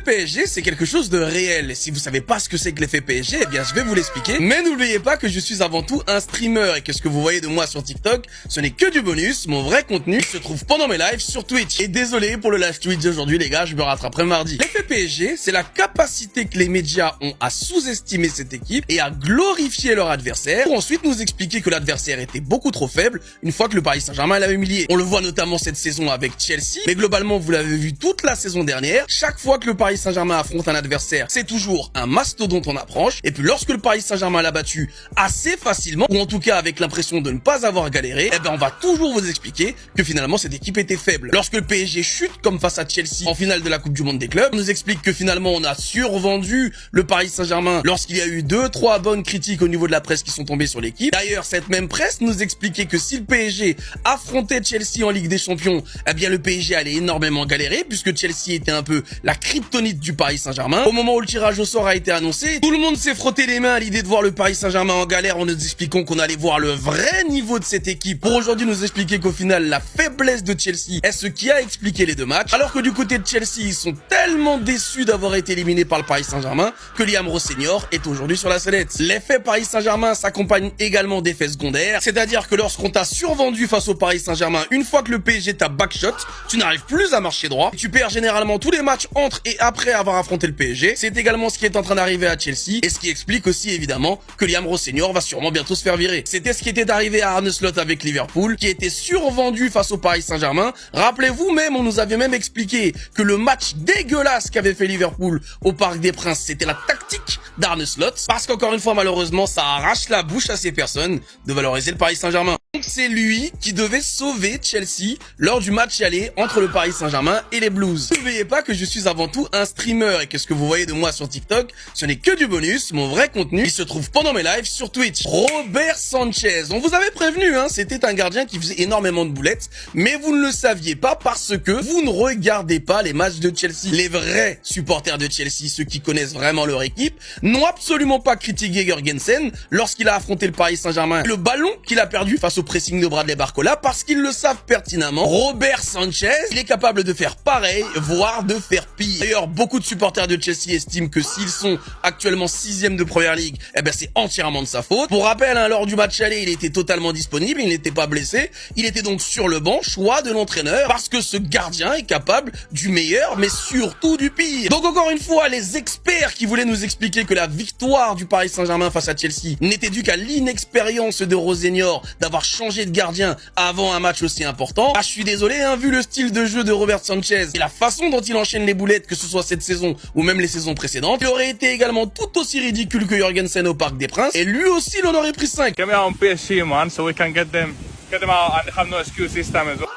PSG, c'est quelque chose de réel. Et si vous savez pas ce que c'est que l'effet PSG, eh bien, je vais vous l'expliquer. Mais n'oubliez pas que je suis avant tout un streamer et que ce que vous voyez de moi sur TikTok, ce n'est que du bonus. Mon vrai contenu se trouve pendant mes lives sur Twitch. Et désolé pour le live Twitch d'aujourd'hui, les gars, je me rattraperai mardi. L'effet PSG, c'est la capacité que les médias ont à sous-estimer cette équipe et à glorifier leur adversaire pour ensuite nous expliquer que l'adversaire était beaucoup trop faible une fois que le Paris Saint-Germain l'avait humilié. On le voit notamment cette saison avec Chelsea, mais globalement, vous l'avez vu toute la saison dernière. Chaque fois que le Paris Saint-Germain affronte un adversaire, c'est toujours un mastodonte en approche. Et puis lorsque le Paris Saint-Germain l'a battu assez facilement, ou en tout cas avec l'impression de ne pas avoir galéré, eh ben on va toujours vous expliquer que finalement cette équipe était faible. Lorsque le PSG chute comme face à Chelsea en finale de la Coupe du Monde des clubs, on nous explique que finalement on a survendu le Paris Saint-Germain lorsqu'il y a eu 2-3 bonnes critiques au niveau de la presse qui sont tombées sur l'équipe. D'ailleurs, cette même presse nous expliquait que si le PSG affrontait Chelsea en Ligue des Champions, eh bien le PSG allait énormément galérer puisque Chelsea était un peu la kryptonite du Paris Saint-Germain. Au moment où le tirage au sort a été annoncé, tout le monde s'est frotté les mains à l'idée de voir le Paris Saint-Germain en galère en nous expliquant qu'on allait voir le vrai niveau de cette équipe pour aujourd'hui nous expliquer qu'au final la faiblesse de Chelsea est ce qui a expliqué les deux matchs, alors que du côté de Chelsea ils sont tellement déçus d'avoir été éliminés par le Paris Saint-Germain que Liam Rosseignor est aujourd'hui sur la sellette. L'effet Paris Saint-Germain s'accompagne également d'effets secondaires, c'est-à-dire que lorsqu'on t'a survendu face au Paris Saint-Germain, une fois que le PSG t'a backshot, tu n'arrives plus à marcher droit, tu perds généralement tous les matchs entre et après avoir affronté le PSG. C'est également ce qui est en train d'arriver à Chelsea et ce qui explique aussi évidemment que Liam Rosseignor va sûrement bientôt se faire virer. C'était ce qui était arrivé à Arne Slot avec Liverpool, qui était survendu face au Paris Saint-Germain. Rappelez-vous même, on nous avait même expliqué que le match dégueulasse qu'avait fait Liverpool au Parc des Princes, c'était la tactique d'Arne Slot, parce qu'encore une fois malheureusement ça arrache la bouche à ces personnes de valoriser le Paris Saint-Germain. Donc c'est lui qui devait sauver Chelsea lors du match aller entre le Paris Saint-Germain et les Blues. N'oubliez pas que je suis avant tout un streamer et que ce que vous voyez de moi sur TikTok, ce n'est que du bonus. Mon vrai contenu, il se trouve pendant mes lives sur Twitch. Robert Sanchez, on vous avait prévenu, hein, c'était un gardien qui faisait énormément de boulettes, mais vous ne le saviez pas parce que vous ne regardez pas les matchs de Chelsea. Les vrais supporters de Chelsea, ceux qui connaissent vraiment leur équipe, n'ont absolument pas critiqué Jørgensen lorsqu'il a affronté le Paris Saint-Germain. Le ballon qu'il a perdu face au pressing de Bradley Barcola parce qu'ils le savent pertinemment. Robert Sanchez, il est capable de faire pareil, voire de faire pire. D'ailleurs, beaucoup de supporters de Chelsea estiment que s'ils sont actuellement 6e de Première Ligue, eh ben c'est entièrement de sa faute. Pour rappel, hein, lors du match aller, il était totalement disponible, il n'était pas blessé, il était donc sur le banc, choix de l'entraîneur, parce que ce gardien est capable du meilleur, mais surtout du pire. Donc encore une fois, les experts qui voulaient nous expliquer que la victoire du Paris Saint-Germain face à Chelsea n'était due qu'à l'inexpérience de Rosseignor d'avoir changé de gardien avant un match aussi important. Ah, je suis désolé, hein, vu le style de jeu de Robert Sanchez et la façon dont il enchaîne les boulettes, que ce soit cette saison ou même les saisons précédentes, il aurait été également tout aussi ridicule que Jørgensen au Parc des Princes, et lui aussi il en aurait pris 5. Get me out on PSG, man, so we can get them out and have no excuse this time as well.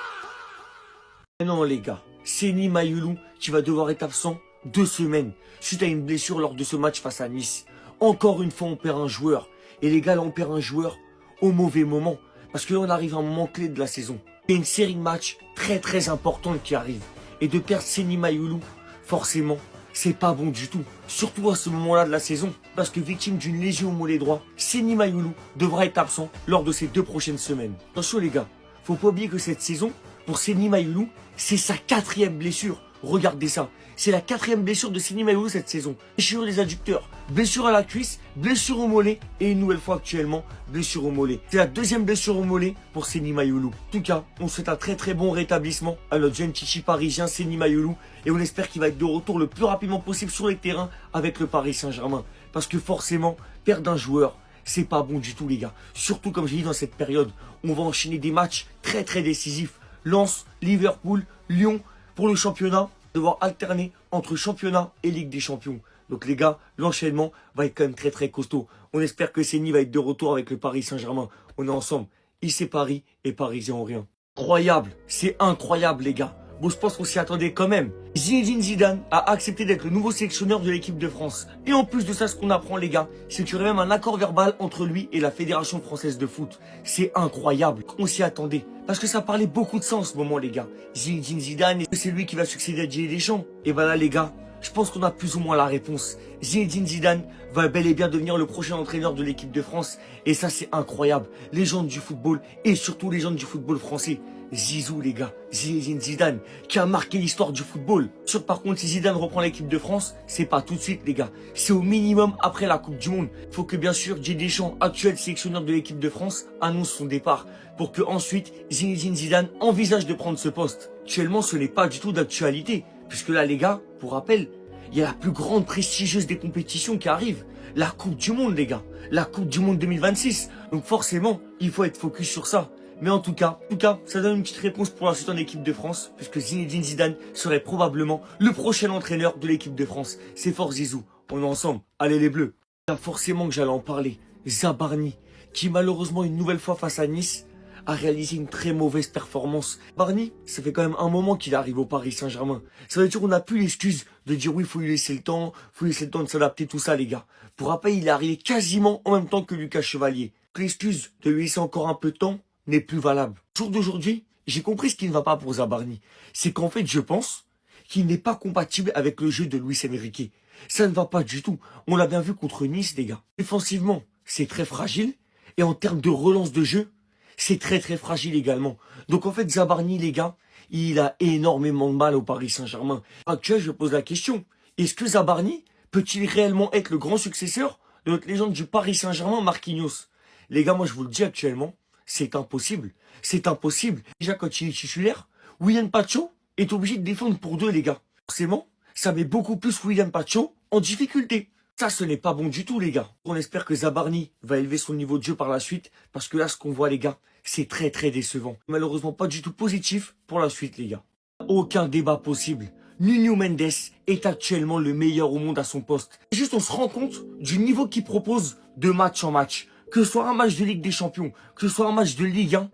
Non les gars, Seny Mayulu, tu vas devoir être absent 2 semaines suite à une blessure lors de ce match face à Nice. Encore une fois on perd un joueur, et les gars là on perd un joueur au mauvais moment, parce que là on arrive à un moment clé de la saison. Il y a une série de matchs très importante qui arrive, et de perdre Seny Mayulu, forcément, c'est pas bon du tout. Surtout à ce moment-là de la saison, parce que victime d'une lésion au mollet droit, Seny Mayulu devra être absent lors de ces 2 prochaines semaines. Attention les gars, faut pas oublier que cette saison, pour Seny Mayulu, c'est sa 4e blessure. Regardez ça, c'est la 4e blessure de Seny Mayulu cette saison. Blessure des adducteurs, blessure à la cuisse, blessure au mollet et une nouvelle fois actuellement, blessure au mollet. C'est la 2e blessure au mollet pour Seny Mayulu. En tout cas, on souhaite un très bon rétablissement à notre jeune chichi parisien Seny Mayulu et on espère qu'il va être de retour le plus rapidement possible sur les terrains avec le Paris Saint-Germain. Parce que forcément, perdre un joueur, c'est pas bon du tout les gars. Surtout comme j'ai dit dans cette période, on va enchaîner des matchs très décisifs. Lens, Liverpool, Lyon, pour le championnat, devoir alterner entre championnat et Ligue des Champions. Donc les gars, l'enchaînement va être quand même très costaud. On espère que Seny va être de retour avec le Paris Saint-Germain. On est ensemble. Ici Paris et Parisien en rien. Incroyable, c'est incroyable les gars. Bon, je pense qu'on s'y attendait quand même. Zinedine Zidane a accepté d'être le nouveau sélectionneur de l'équipe de France. Et en plus de ça, ce qu'on apprend les gars, c'est qu'il y aurait même un accord verbal entre lui et la Fédération Française de Foot. C'est incroyable, on s'y attendait. Parce que ça parlait beaucoup de ça en ce moment les gars. Zinedine Zidane, c'est lui qui va succéder à Didier Deschamps. Et ben là les gars, je pense qu'on a plus ou moins la réponse. Zinedine Zidane va bel et bien devenir le prochain entraîneur de l'équipe de France. Et ça, c'est incroyable. Légende du football et surtout légende du football français. Zizou, les gars. Zinedine Zidane, qui a marqué l'histoire du football. Sûr, par contre, si Zidane reprend l'équipe de France, c'est pas tout de suite, les gars. C'est au minimum après la Coupe du Monde. Faut que, bien sûr, Didier Deschamps, actuel sélectionneur de l'équipe de France, annonce son départ. Pour que ensuite, Zinedine Zidane envisage de prendre ce poste. Actuellement, ce n'est pas du tout d'actualité. Puisque là, les gars, pour rappel, il y a la plus grande prestigieuse des compétitions qui arrive. La Coupe du Monde, les gars. La Coupe du Monde 2026. Donc forcément, il faut être focus sur ça. Mais en tout cas, ça donne une petite réponse pour la suite en équipe de France, puisque Zinedine Zidane serait probablement le prochain entraîneur de l'équipe de France. C'est fort Zizou, on est ensemble, allez les Bleus. Là, forcément que j'allais en parler, Zabarni, qui malheureusement une nouvelle fois face à Nice, a réalisé une très mauvaise performance. Barni, ça fait quand même un moment qu'il arrive au Paris Saint-Germain. Ça veut dire qu'on n'a plus l'excuse de dire oui, faut lui laisser le temps, de s'adapter, tout ça les gars. Pour rappel, il est arrivé quasiment en même temps que Lucas Chevalier. L'excuse de lui laisser encore un peu de temps n'est plus valable. Au jour d'aujourd'hui, j'ai compris ce qui ne va pas pour Zabarni. C'est qu'en fait, je pense qu'il n'est pas compatible avec le jeu de Luis Enrique. Ça ne va pas du tout. On l'a bien vu contre Nice, les gars. Défensivement, c'est très fragile. Et en termes de relance de jeu, c'est très très fragile également. Donc en fait, Zabarni, les gars, il a énormément de mal au Paris Saint-Germain. Actuellement, je pose la question. Est-ce que Zabarni peut-il réellement être le grand successeur de notre légende du Paris Saint-Germain, Marquinhos? Les gars, moi je vous le dis actuellement, c'est impossible. C'est impossible. Déjà, quand il est titulaire, William Pacho est obligé de défendre pour deux, les gars. Forcément, ça met beaucoup plus William Pacho en difficulté. Ça, ce n'est pas bon du tout, les gars. On espère que Zabarni va élever son niveau de jeu par la suite, parce que là, ce qu'on voit, les gars, c'est très très décevant. Malheureusement, pas du tout positif pour la suite, les gars. Aucun débat possible. Nuno Mendes est actuellement le meilleur au monde à son poste. Juste, on se rend compte du niveau qu'il propose de match en match. Que ce soit un match de Ligue des Champions, que ce soit un match de Ligue 1,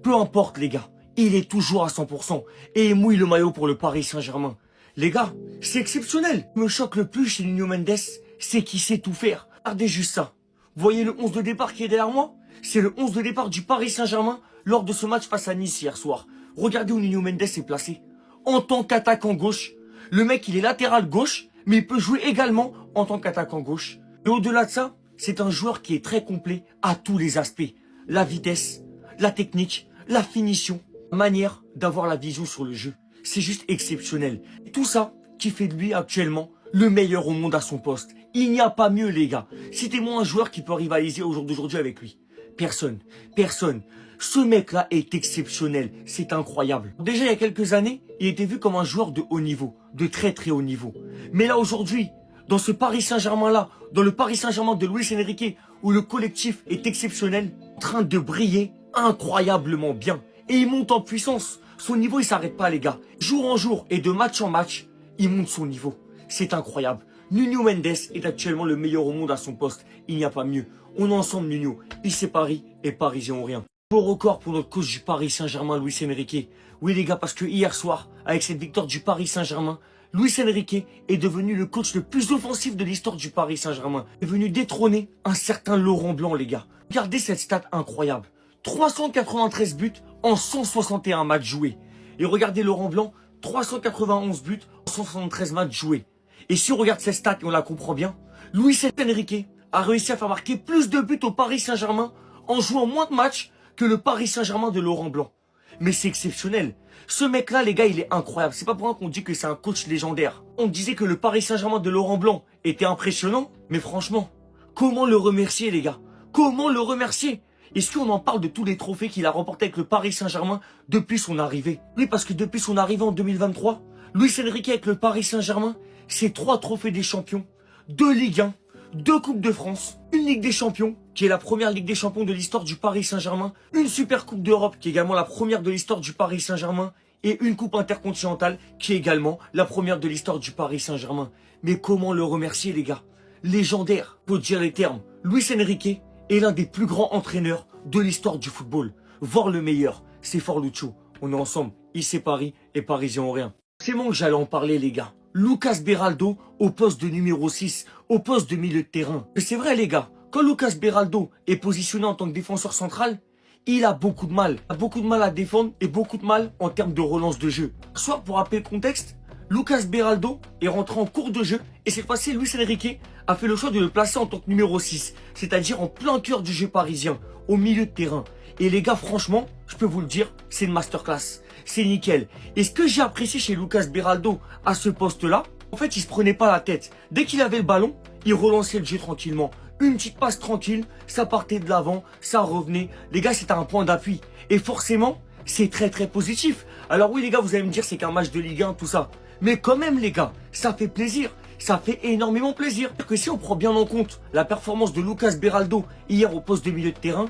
peu importe les gars, il est toujours à 100% et il mouille le maillot pour le Paris Saint-Germain. Les gars, c'est exceptionnel. Ce qui me choque le plus chez Nuno Mendes, c'est qu'il sait tout faire. Regardez juste ça. Vous voyez le 11 de départ qui est derrière moi? C'est le 11 de départ du Paris Saint-Germain lors de ce match face à Nice hier soir. Regardez où Nuno Mendes est placé. En tant qu'attaquant gauche. Le mec, il est latéral gauche, mais il peut jouer également en tant qu'attaquant gauche. Et au-delà de ça, c'est un joueur qui est très complet à tous les aspects. La vitesse, la technique, la finition, la manière d'avoir la vision sur le jeu. C'est juste exceptionnel. Et tout ça qui fait de lui actuellement le meilleur au monde à son poste. Il n'y a pas mieux, les gars. Citez-moi un joueur qui peut rivaliser au jour d'aujourd'hui avec lui. Personne. Personne. Ce mec-là est exceptionnel. C'est incroyable. Déjà, il y a quelques années, il était vu comme un joueur de haut niveau. De très très haut niveau. Mais là, aujourd'hui, dans ce Paris Saint-Germain-là, dans le Paris Saint-Germain de Luis Enrique, où le collectif est exceptionnel, en train de briller incroyablement bien. Et il monte en puissance. Son niveau, il s'arrête pas, les gars. Jour en jour et de match en match, il monte son niveau. C'est incroyable. Nuno Mendes est actuellement le meilleur au monde à son poste. Il n'y a pas mieux. On est ensemble, Nuno. Ici Paris et Parisien ou rien. Beau record pour notre coach du Paris Saint-Germain, Luis Enrique. Oui, les gars, parce que hier soir, avec cette victoire du Paris Saint-Germain, Luis Enrique est devenu le coach le plus offensif de l'histoire du Paris Saint-Germain. Il est venu détrôner un certain Laurent Blanc, les gars. Regardez cette stat incroyable. 393 buts en 161 matchs joués. Et regardez Laurent Blanc, 391 buts en 173 matchs joués. Et si on regarde cette stat et on la comprend bien, Luis Enrique a réussi à faire marquer plus de buts au Paris Saint-Germain en jouant moins de matchs que le Paris Saint-Germain de Laurent Blanc. Mais c'est exceptionnel. Ce mec-là, les gars, il est incroyable. C'est pas pour rien qu'on dit que c'est un coach légendaire. On disait que le Paris Saint-Germain de Laurent Blanc était impressionnant. Mais franchement, comment le remercier, les gars? Comment le remercier? Est-ce qu'on en parle de tous les trophées qu'il a remportés avec le Paris Saint-Germain depuis son arrivée? Oui, parce que depuis son arrivée en 2023, Luis Enrique avec le Paris Saint-Germain, c'est 3 trophées des champions, 2 Ligue 1, 2 Coupes de France, une Ligue des Champions, qui est la première Ligue des Champions de l'histoire du Paris Saint-Germain, une Super Coupe d'Europe, qui est également la première de l'histoire du Paris Saint-Germain, et une Coupe intercontinentale, qui est également la première de l'histoire du Paris Saint-Germain. Mais comment le remercier, les gars? Légendaire, faut dire les termes. Luis Enrique est l'un des plus grands entraîneurs de l'histoire du football. Voir le meilleur, c'est fort Lucho. On est ensemble, ici Paris et Parisien ou rien. C'est bon que j'allais en parler, les gars. Lucas Beraldo au poste de numéro 6, au poste de milieu de terrain. C'est vrai, les gars, quand Lucas Beraldo est positionné en tant que défenseur central, il a beaucoup de mal. Il a beaucoup de mal à défendre et beaucoup de mal en termes de relance de jeu. Soit pour rappeler le contexte, Lucas Beraldo est rentré en cours de jeu et cette fois-ci, Luis Enrique a fait le choix de le placer en tant que numéro 6, c'est-à-dire en plein cœur du jeu parisien, au milieu de terrain. Et les gars, franchement, je peux vous le dire, c'est une masterclass. C'est nickel. Et ce que j'ai apprécié chez Lucas Beraldo à ce poste-là, en fait, il se prenait pas la tête. Dès qu'il avait le ballon, il relançait le jeu tranquillement. Une petite passe tranquille, ça partait de l'avant, ça revenait. Les gars, c'était un point d'appui. Et forcément, c'est très très positif. Alors oui les gars, vous allez me dire c'est qu'un match de Ligue 1, tout ça. Mais quand même les gars, ça fait plaisir. Ça fait énormément plaisir. Que si on prend bien en compte la performance de Lucas Beraldo hier au poste de milieu de terrain,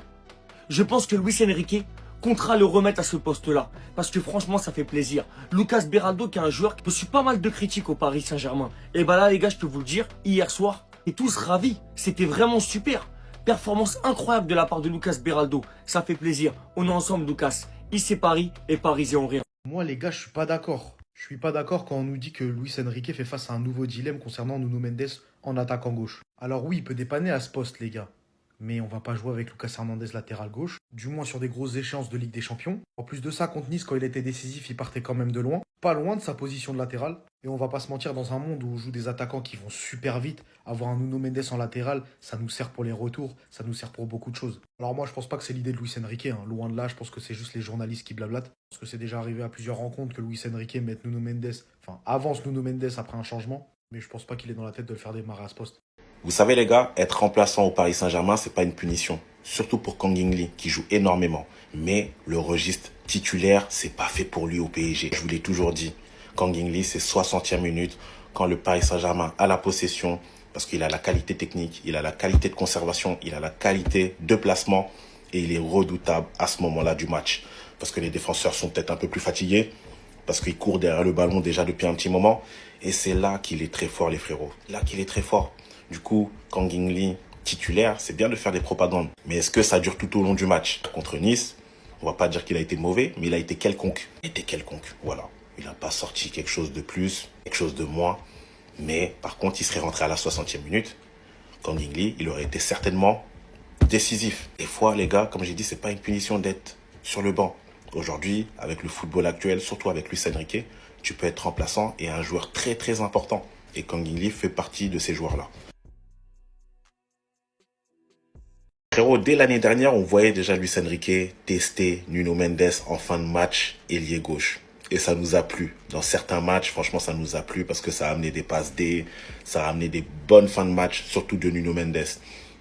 je pense que Luis Enrique comptera le remettre à ce poste-là. Parce que franchement, ça fait plaisir. Lucas Beraldo, qui est un joueur qui reçu pas mal de critiques au Paris Saint-Germain. Et bah là, les gars, je peux vous le dire, hier soir, et tous ravis. C'était vraiment super. Performance incroyable de la part de Lucas Beraldo. Ça fait plaisir. On est ensemble, Lucas. Ici Paris et Parisien en rire. Moi, les gars, je suis pas d'accord. Je suis pas d'accord quand on nous dit que Luis Enrique fait face à un nouveau dilemme concernant Nuno Mendes en attaquant gauche. Alors oui, il peut dépanner à ce poste, les gars. Mais on va pas jouer avec Lucas Hernandez latéral gauche, du moins sur des grosses échéances de Ligue des Champions. En plus de ça, contre Nice, quand il était décisif, il partait quand même de loin, pas loin de sa position de latéral. Et on va pas se mentir, dans un monde où on joue des attaquants qui vont super vite, avoir un Nuno Mendes en latéral, ça nous sert pour les retours, ça nous sert pour beaucoup de choses. Alors moi, je pense pas que c'est l'idée de Luis Enrique, hein. Loin de là, je pense que c'est juste les journalistes qui blablatent. Parce que c'est déjà arrivé à plusieurs rencontres que Luis Enrique mette Nuno Mendes, enfin avance Nuno Mendes après un changement. Mais je pense pas qu'il est dans la tête de le faire démarrer à ce poste. Vous savez les gars, être remplaçant au Paris Saint-Germain, c'est pas une punition. Surtout pour Kang In-lee, qui joue énormément. Mais le registre titulaire, c'est pas fait pour lui au PSG. Je vous l'ai toujours dit. Kang In-lee, c'est 60e minute, quand le Paris Saint-Germain a la possession, parce qu'il a la qualité technique, il a la qualité de conservation, il a la qualité de placement, et il est redoutable à ce moment-là du match. Parce que les défenseurs sont peut-être un peu plus fatigués, parce qu'il court derrière le ballon déjà depuis un petit moment. Et c'est là qu'il est très fort, les frérots. Là qu'il est très fort. Du coup, Kang In-lee, titulaire, c'est bien de faire des propagandes. Mais est-ce que ça dure tout au long du match? Contre Nice, on va pas dire qu'il a été mauvais, mais il a été quelconque. Il était quelconque, voilà. Il n'a pas sorti quelque chose de plus, quelque chose de moins. Mais par contre, il serait rentré à la 60e minute. Kang In-lee, il aurait été certainement décisif. Des fois, les gars, comme j'ai dit, c'est pas une punition d'être sur le banc. Aujourd'hui, avec le football actuel, surtout avec Luis Enrique, tu peux être remplaçant et un joueur très très important. Et Kang In-lee fait partie de ces joueurs-là. Frérot, dès l'année dernière, on voyait déjà Luis Enrique tester Nuno Mendes en fin de match ailier gauche. Et ça nous a plu. Dans certains matchs, franchement, ça nous a plu parce que ça a amené des passes D, ça a amené des bonnes fins de match, surtout de Nuno Mendes.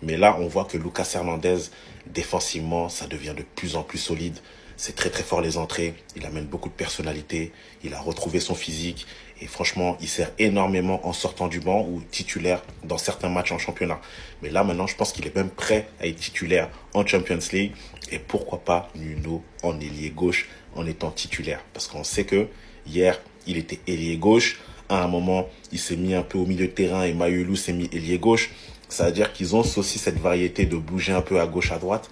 Mais là, on voit que Lucas Hernandez, défensivement, ça devient de plus en plus solide. C'est très très fort les entrées, il amène beaucoup de personnalité, il a retrouvé son physique et franchement, il sert énormément en sortant du banc ou titulaire dans certains matchs en championnat. Mais là maintenant, je pense qu'il est même prêt à être titulaire en Champions League et pourquoi pas Nuno en ailier gauche en étant titulaire. Parce qu'on sait que hier, il était ailier gauche, à un moment, il s'est mis un peu au milieu de terrain et Mayulu s'est mis ailier gauche. Ça veut dire qu'ils ont aussi cette variété de bouger un peu à gauche, à droite.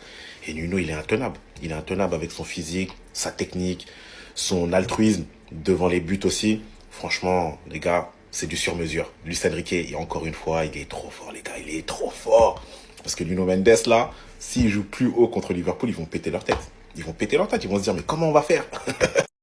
Et Nuno, il est intenable. Il est intenable avec son physique, sa technique, son altruisme devant les buts aussi. Franchement, les gars, c'est du sur-mesure. Luis Enrique, et encore une fois, il est trop fort, les gars. Il est trop fort. Parce que Nuno Mendes, là, s'il joue plus haut contre Liverpool, ils vont péter leur tête. Ils vont péter leur tête. Ils vont se dire, mais comment on va faire?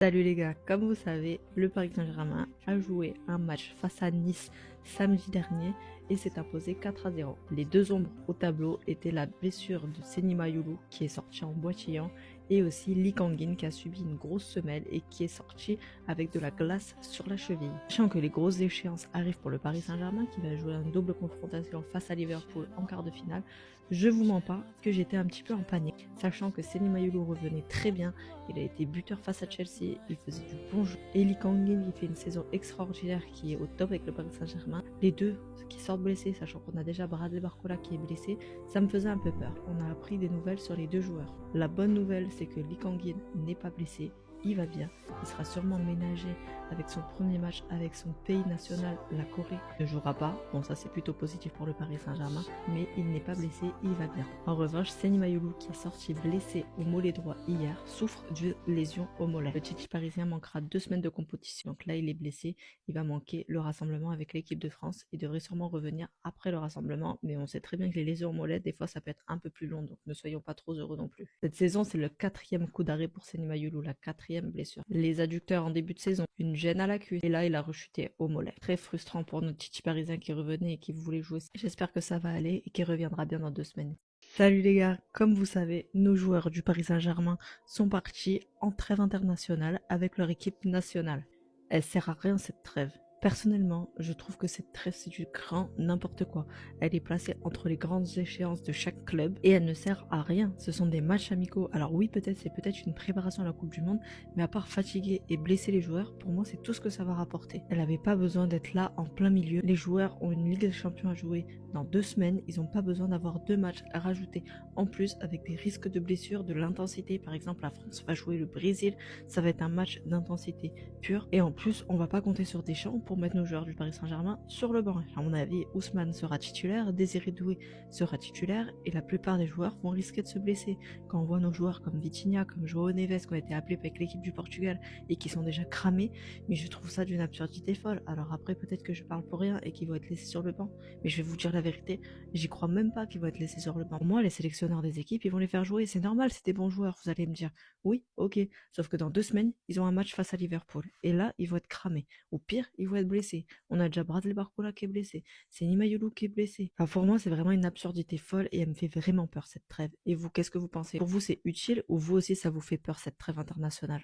Salut les gars, comme vous savez, le Paris Saint-Germain a joué un match face à Nice samedi dernier et s'est imposé 4-0. Les deux ombres au tableau étaient la blessure de Seny Mayulu qui est sorti en boitillant et aussi Lee Kang-in qui a subi une grosse semelle et qui est sorti avec de la glace sur la cheville. Sachant que les grosses échéances arrivent pour le Paris Saint-Germain qui va jouer une double confrontation face à Liverpool en quart de finale, je vous mens pas que j'étais un petit peu en panique, sachant que Seny Mayulu revenait très bien, il a été buteur face à Chelsea, il faisait du bon jeu. Et Lee Kang-in il fait une saison extraordinaire qui est au top avec le Paris Saint-Germain. Les deux qui sortent blessés, sachant qu'on a déjà Bradley Barcola qui est blessé, ça me faisait un peu peur. On a appris des nouvelles sur les deux joueurs. La bonne nouvelle, c'est que Lee Kang-in n'est pas blessé, il va bien, il sera sûrement ménagé avec son premier match avec son pays national, la Corée. Il ne jouera pas, bon ça c'est plutôt positif pour le Paris Saint-Germain, mais il n'est pas blessé, il va bien. En revanche, Seny Mayulu qui est sorti blessé au mollet droit hier, souffre d'une lésion au mollet. Le Titi parisien manquera 2 semaines de compétition, donc là il est blessé, il va manquer le rassemblement avec l'équipe de France, il devrait sûrement revenir après le rassemblement, mais on sait très bien que les lésions au mollet, des fois ça peut être un peu plus long, donc ne soyons pas trop heureux non plus. Cette saison c'est le 4e coup d'arrêt pour Seny Mayulu, la 4e 4e blessure. Les adducteurs en début de saison, une gêne à la cuisse, et là il a rechuté au mollet. Très frustrant pour notre Titi parisien qui revenait et qui voulait jouer. J'espère que ça va aller et qu'il reviendra bien dans 2 semaines. Salut les gars, comme vous savez, nos joueurs du Paris Saint-Germain sont partis en trêve internationale avec leur équipe nationale. Elle sert à rien cette trêve. Personnellement, je trouve que cette trêve c'est du grand n'importe quoi. Elle est placée entre les grandes échéances de chaque club et elle ne sert à rien. Ce sont des matchs amicaux. Alors oui, c'est peut-être une préparation à la Coupe du Monde, mais à part fatiguer et blesser les joueurs, pour moi c'est tout ce que ça va rapporter. Elle n'avait pas besoin d'être là en plein milieu. Les joueurs ont une Ligue des Champions à jouer dans 2 semaines. Ils n'ont pas besoin d'avoir 2 matchs à rajouter. En plus, avec des risques de blessures, de l'intensité. Par exemple, la France va jouer le Brésil. Ça va être un match d'intensité pure. Et en plus, on va pas compter sur Deschamps pour mettre nos joueurs du Paris Saint-Germain sur le banc. À mon avis, Ousmane sera titulaire, Désiré Doué sera titulaire et la plupart des joueurs vont risquer de se blesser. Quand on voit nos joueurs comme Vitinha, comme João Neves qui ont été appelés avec l'équipe du Portugal et qui sont déjà cramés, mais je trouve ça d'une absurdité folle. Alors après, peut-être que je parle pour rien et qu'ils vont être laissés sur le banc, mais je vais vous dire la vérité, j'y crois même pas qu'ils vont être laissés sur le banc. Pour moi, les sélectionneurs des équipes, ils vont les faire jouer, c'est normal, c'est des bons joueurs, vous allez me dire. Oui, ok, sauf que dans 2 semaines, ils ont un match face à Liverpool et là, ils vont être cramés. Ou pire, ils vont être blessés. On a déjà Bradley Barcola qui est blessé, c'est Nimayulu qui est blessé. Enfin, pour moi, c'est vraiment une absurdité folle et elle me fait vraiment peur cette trêve. Et vous, qu'est-ce que vous pensez? Pour vous, c'est utile ou vous aussi, ça vous fait peur cette trêve internationale?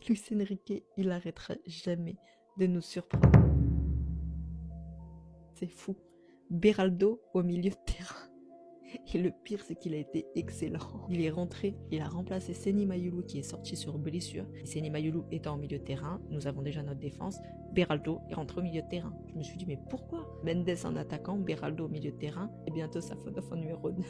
Luis Enrique, il arrêtera jamais de nous surprendre. C'est fou. Beraldo au milieu de terrain. Et le pire, c'est qu'il a été excellent. Il est rentré, il a remplacé Seny Mayulu qui est sorti sur blessure. Et Seny Mayulu étant au milieu de terrain, nous avons déjà notre défense. Beraldo est rentré au milieu de terrain. Je me suis dit, mais pourquoi Mendes en attaquant, Beraldo au milieu de terrain, et bientôt ça fait en numéro 9.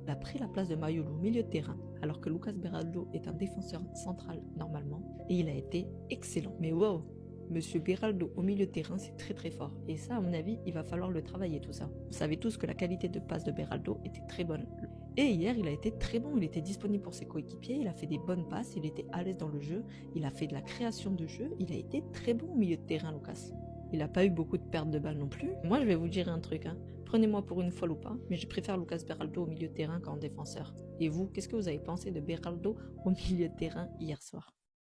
Il a pris la place de Mayulu au milieu de terrain, alors que Lucas Beraldo est un défenseur central normalement. Et il a été excellent. Mais wow! Monsieur Beraldo au milieu de terrain, c'est très très fort. Et ça, à mon avis, il va falloir le travailler tout ça. Vous savez tous que la qualité de passe de Beraldo était très bonne. Et hier, il a été très bon. Il était disponible pour ses coéquipiers. Il a fait des bonnes passes. Il était à l'aise dans le jeu. Il a fait de la création de jeu. Il a été très bon au milieu de terrain, Lucas. Il n'a pas eu beaucoup de pertes de balles non plus. Moi, je vais vous dire un truc. Prenez-moi pour une folle ou pas, mais je préfère Lucas Beraldo au milieu de terrain qu'en défenseur. Et vous, qu'est-ce que vous avez pensé de Beraldo au milieu de terrain hier soir?